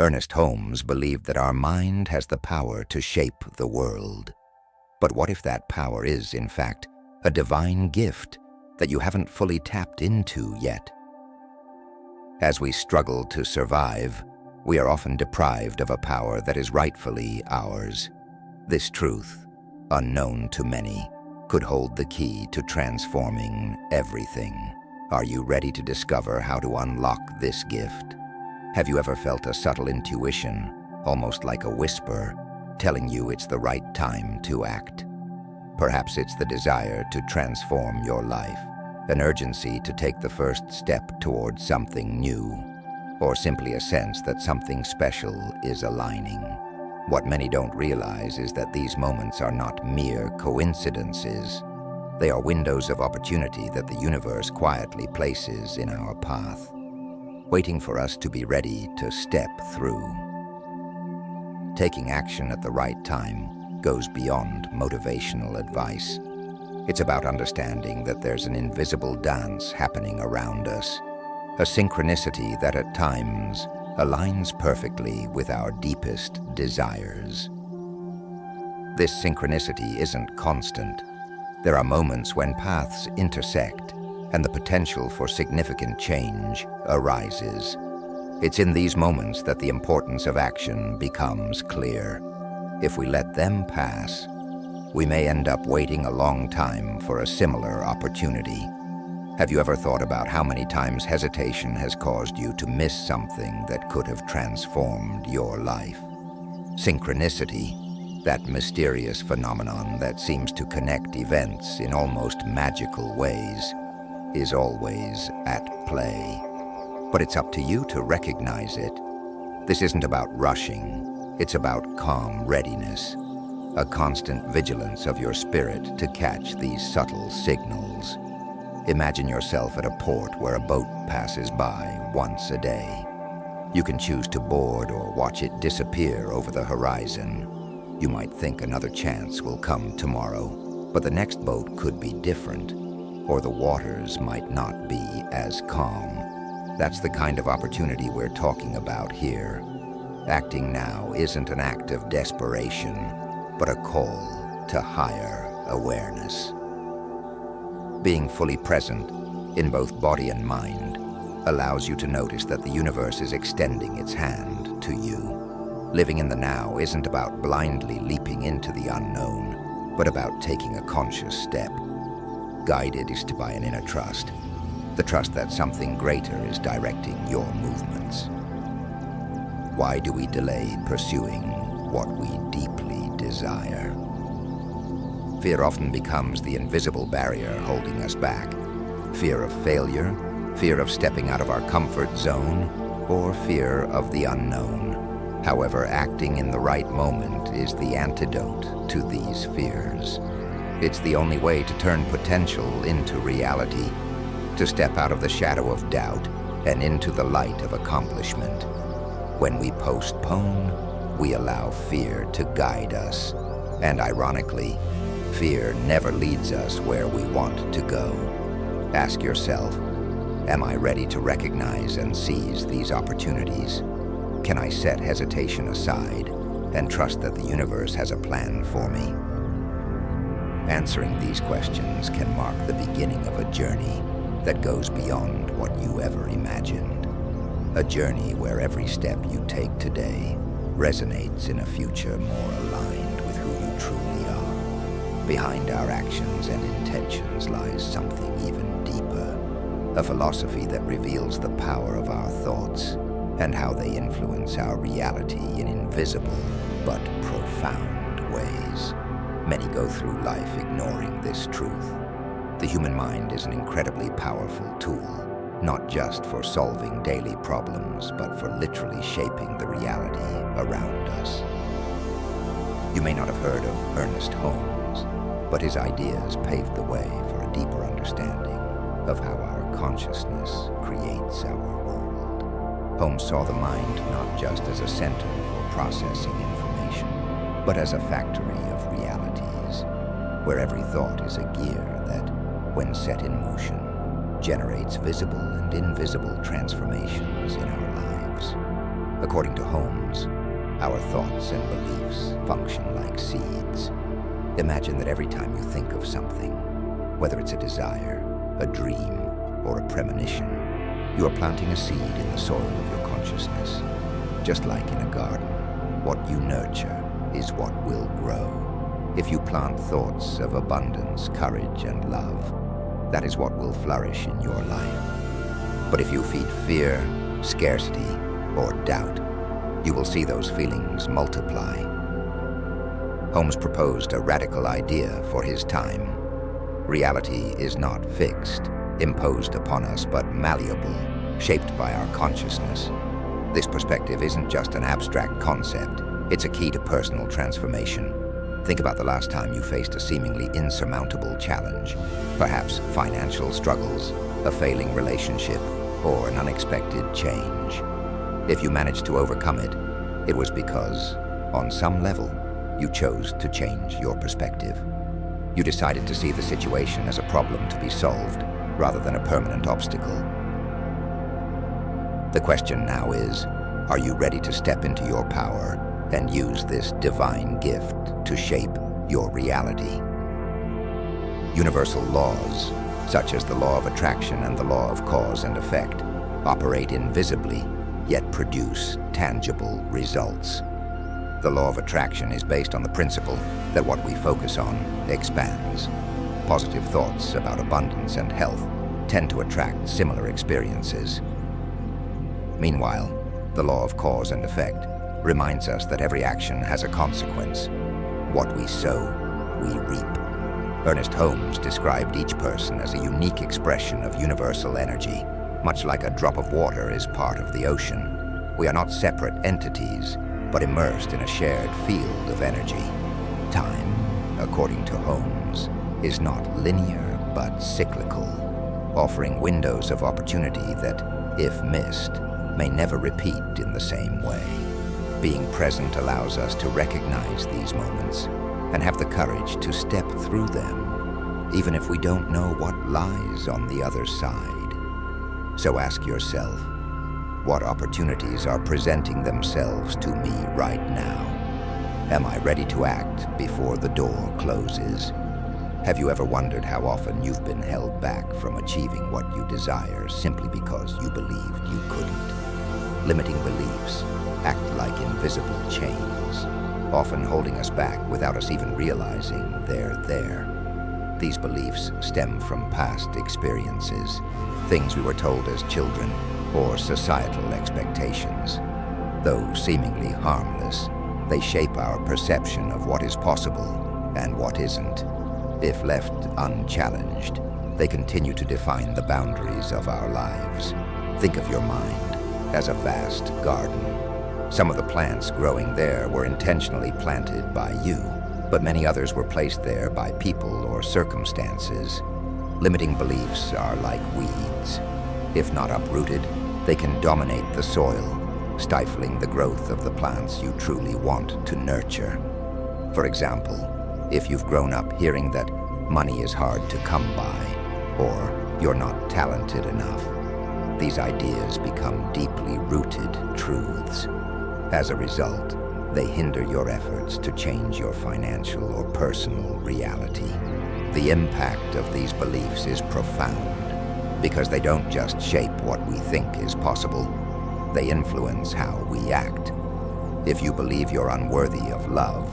Ernest Holmes believed that our mind has the power to shape the world. But what if that power is, in fact, a divine gift that you haven't fully tapped into yet? As we struggle to survive, we are often deprived of a power that is rightfully ours. This truth, unknown to many, could hold the key to transforming everything. Are you ready to discover how to unlock this gift? Have you ever felt a subtle intuition, almost like a whisper, telling you it's the right time to act? Perhaps it's the desire to transform your life, an urgency to take the first step towards something new, or simply a sense that something special is aligning. What many don't realize is that these moments are not mere coincidences. They are windows of opportunity that the universe quietly places in our path, waiting for us to be ready to step through. Taking action at the right time goes beyond motivational advice. It's about understanding that there's an invisible dance happening around us, a synchronicity that at times aligns perfectly with our deepest desires. This synchronicity isn't constant. There are moments when paths intersect and the potential for significant change arises. It's in these moments that the importance of action becomes clear. If we let them pass, we may end up waiting a long time for a similar opportunity. Have you ever thought about how many times hesitation has caused you to miss something that could have transformed your life? Synchronicity, that mysterious phenomenon that seems to connect events in almost magical ways, is always at play. But it's up to you to recognize it. This isn't about rushing, it's about calm readiness, a constant vigilance of your spirit to catch these subtle signals. Imagine yourself at a port where a boat passes by once a day. You can choose to board or watch it disappear over the horizon. You might think another chance will come tomorrow, but the next boat could be different, or the waters might not be as calm. That's the kind of opportunity we're talking about here. Acting now isn't an act of desperation, but a call to higher awareness. Being fully present, in both body and mind, allows you to notice that the universe is extending its hand to you. Living in the now isn't about blindly leaping into the unknown, but about taking a conscious step, guided by an inner trust, the trust that something greater is directing your movements. Why do we delay pursuing what we deeply desire? Fear often becomes the invisible barrier holding us back. Fear of failure, fear of stepping out of our comfort zone, or fear of the unknown. However, acting in the right moment is the antidote to these fears. It's the only way to turn potential into reality, to step out of the shadow of doubt and into the light of accomplishment. When we postpone, we allow fear to guide us. And ironically, fear never leads us where we want to go. Ask yourself, am I ready to recognize and seize these opportunities? Can I set hesitation aside and trust that the universe has a plan for me? Answering these questions can mark the beginning of a journey that goes beyond what you ever imagined. A journey where every step you take today resonates in a future more aligned with who you truly are. Behind our actions and intentions lies something even deeper, a philosophy that reveals the power of our thoughts and how they influence our reality in invisible but profound ways. Many go through life ignoring this truth. The human mind is an incredibly powerful tool, not just for solving daily problems, but for literally shaping the reality around us. You may not have heard of Ernest Holmes, but his ideas paved the way for a deeper understanding of how our consciousness creates our world. Holmes saw the mind not just as a center for processing information, but as a factory of realities, where every thought is a gear that, when set in motion, generates visible and invisible transformations in our lives. According to Holmes, our thoughts and beliefs function like seeds. Imagine that every time you think of something, whether it's a desire, a dream, or a premonition, you are planting a seed in the soil of your consciousness. Just like in a garden, what you nurture is what will grow. If you plant thoughts of abundance, courage, and love, that is what will flourish in your life. But if you feed fear, scarcity, or doubt, you will see those feelings multiply. Holmes proposed a radical idea for his time. Reality is not fixed, imposed upon us, but malleable, shaped by our consciousness. This perspective isn't just an abstract concept, it's a key to personal transformation. Think about the last time you faced a seemingly insurmountable challenge, perhaps financial struggles, a failing relationship, or an unexpected change. If you managed to overcome it, it was because, on some level, you chose to change your perspective. You decided to see the situation as a problem to be solved, rather than a permanent obstacle. The question now is, are you ready to step into your power and use this divine gift to shape your reality? Universal laws, such as the law of attraction and the law of cause and effect, operate invisibly, yet produce tangible results. The law of attraction is based on the principle that what we focus on expands. Positive thoughts about abundance and health tend to attract similar experiences. Meanwhile, the law of cause and effect reminds us that every action has a consequence. What we sow, we reap. Ernest Holmes described each person as a unique expression of universal energy, much like a drop of water is part of the ocean. We are not separate entities, but immersed in a shared field of energy. Time, according to Holmes, is not linear but cyclical, offering windows of opportunity that, if missed, may never repeat in the same way. Being present allows us to recognize these moments and have the courage to step through them, even if we don't know what lies on the other side. So ask yourself, what opportunities are presenting themselves to me right now? Am I ready to act before the door closes? Have you ever wondered how often you've been held back from achieving what you desire simply because you believed you couldn't? Limiting beliefs act like invisible chains, often holding us back without us even realizing they're there. These beliefs stem from past experiences, things we were told as children, or societal expectations. Though seemingly harmless, they shape our perception of what is possible and what isn't. If left unchallenged, they continue to define the boundaries of our lives. Think of your mind as a vast garden. Some of the plants growing there were intentionally planted by you, but many others were placed there by people or circumstances. Limiting beliefs are like weeds. If not uprooted, they can dominate the soil, stifling the growth of the plants you truly want to nurture. For example, if you've grown up hearing that money is hard to come by, or you're not talented enough, these ideas become deeply rooted truths. As a result, they hinder your efforts to change your financial or personal reality. The impact of these beliefs is profound, because they don't just shape what we think is possible, they influence how we act. If you believe you're unworthy of love,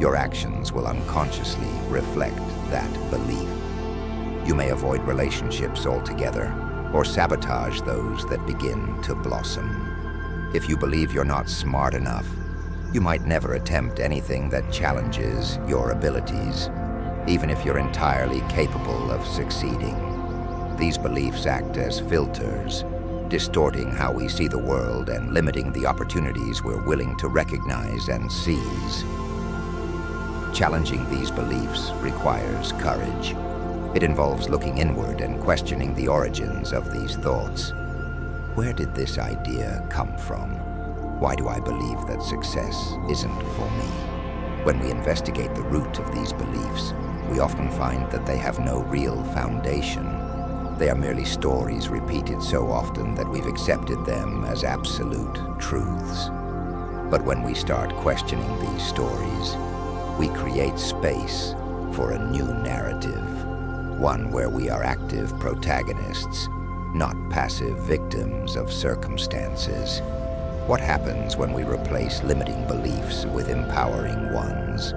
your actions will unconsciously reflect that belief. You may avoid relationships altogether, or sabotage those that begin to blossom. If you believe you're not smart enough, you might never attempt anything that challenges your abilities, even if you're entirely capable of succeeding. These beliefs act as filters, distorting how we see the world and limiting the opportunities we're willing to recognize and seize. Challenging these beliefs requires courage. It involves looking inward and questioning the origins of these thoughts. Where did this idea come from? Why do I believe that success isn't for me? When we investigate the root of these beliefs, we often find that they have no real foundation. They are merely stories repeated so often that we've accepted them as absolute truths. But when we start questioning these stories, we create space for a new narrative, one where we are active protagonists, not passive victims of circumstances. What happens when we replace limiting beliefs with empowering ones?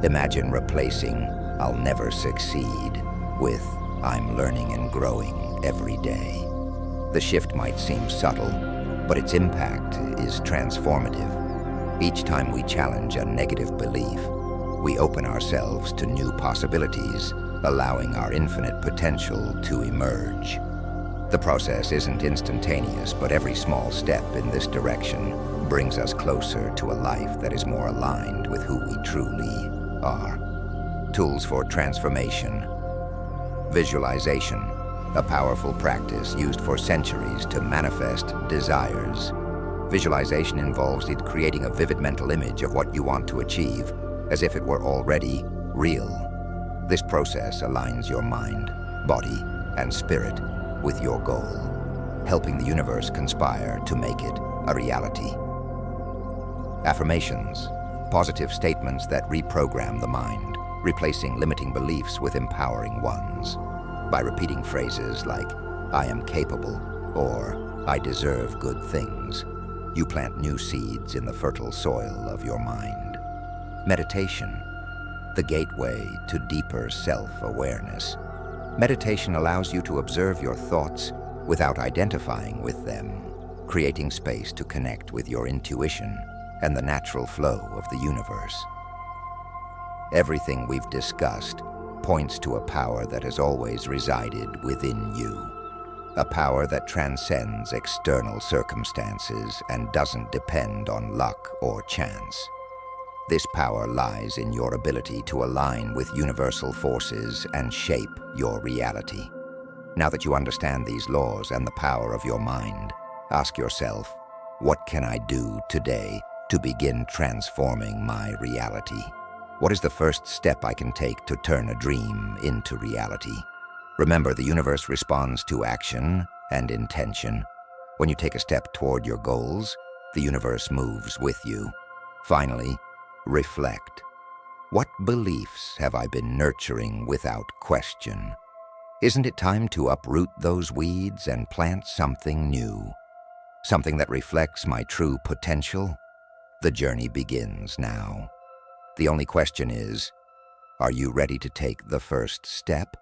Imagine replacing "I'll never succeed" with "I'm learning and growing every day." The shift might seem subtle, but its impact is transformative. Each time we challenge a negative belief, we open ourselves to new possibilities, allowing our infinite potential to emerge. The process isn't instantaneous, but every small step in this direction brings us closer to a life that is more aligned with who we truly are. Tools for transformation. Visualization, a powerful practice used for centuries to manifest desires. Visualization involves creating a vivid mental image of what you want to achieve, as if it were already real. This process aligns your mind, body, and spirit with your goal, helping the universe conspire to make it a reality. Affirmations, positive statements that reprogram the mind, replacing limiting beliefs with empowering ones. By repeating phrases like, "I am capable," or "I deserve good things," you plant new seeds in the fertile soil of your mind. Meditation, the gateway to deeper self-awareness. Meditation allows you to observe your thoughts without identifying with them, creating space to connect with your intuition and the natural flow of the universe. Everything we've discussed points to a power that has always resided within you, a power that transcends external circumstances and doesn't depend on luck or chance. This power lies in your ability to align with universal forces and shape your reality. Now that you understand these laws and the power of your mind, ask yourself, what can I do today to begin transforming my reality? What is the first step I can take to turn a dream into reality? Remember, the universe responds to action and intention. When you take a step toward your goals, the universe moves with you. Finally, reflect. What beliefs have I been nurturing without question? Isn't it time to uproot those weeds and plant something new? Something that reflects my true potential? The journey begins now. The only question is, are you ready to take the first step?